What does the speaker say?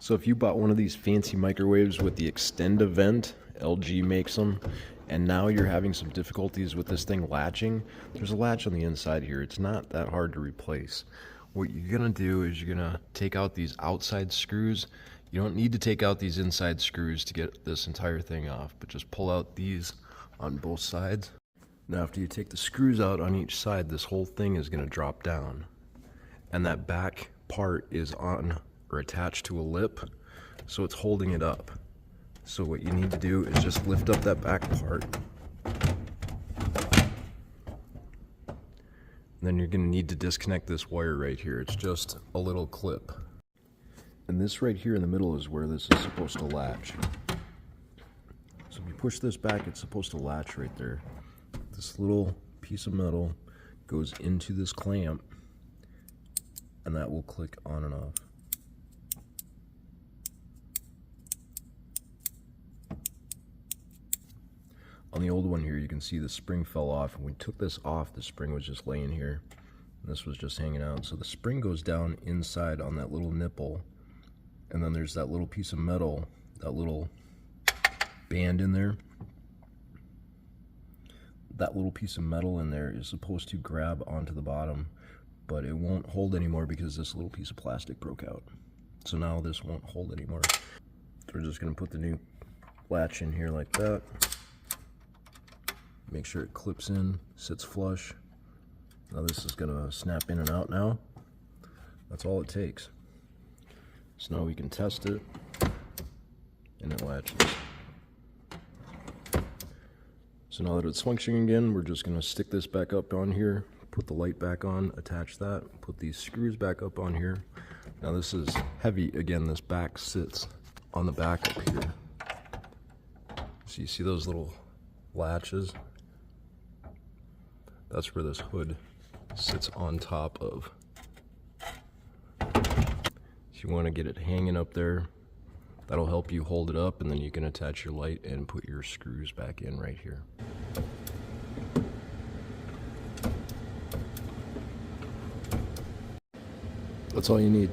So if you bought one of these fancy microwaves with the extend vent, LG makes them, and now you're having some difficulties with this thing latching, there's a latch on the inside here. It's not that hard to replace. What you're gonna do is you're gonna take out these outside screws. You don't need to take out these inside screws to get this entire thing off, but just pull out these on both sides. Now after you take the screws out on each side, this whole thing is gonna drop down. And that back part is on or attached to a lip, so it's holding it up. So what you need to do is just lift up that back part. And then you're gonna need to disconnect this wire right here. It's just a little clip. And this right here in the middle is where this is supposed to latch. So if you push this back, it's supposed to latch right there. This little piece of metal goes into this clamp, and that will click on and off. On the old one here, you can see the spring fell off. When we took this off, the spring was just laying here. And this was just hanging out. So the spring goes down inside on that little nipple. And then there's that little piece of metal, that little band in there. That little piece of metal in there is supposed to grab onto the bottom, but it won't hold anymore because this little piece of plastic broke out. So now this won't hold anymore. So we're just gonna put the new latch in here like that. Make sure it clips in, sits flush. Now this is gonna snap in and out now. That's all it takes. So now we can test it, and it latches. So now that it's functioning again, we're just gonna stick this back up on here, put the light back on, attach that, put these screws back up on here. Now this is heavy. Again, this back sits on the back up here. So you see those little latches? That's where this hood sits on top of. If you want to get it hanging up there, that'll help you hold it up, and then you can attach your light and put your screws back in right here. That's all you need.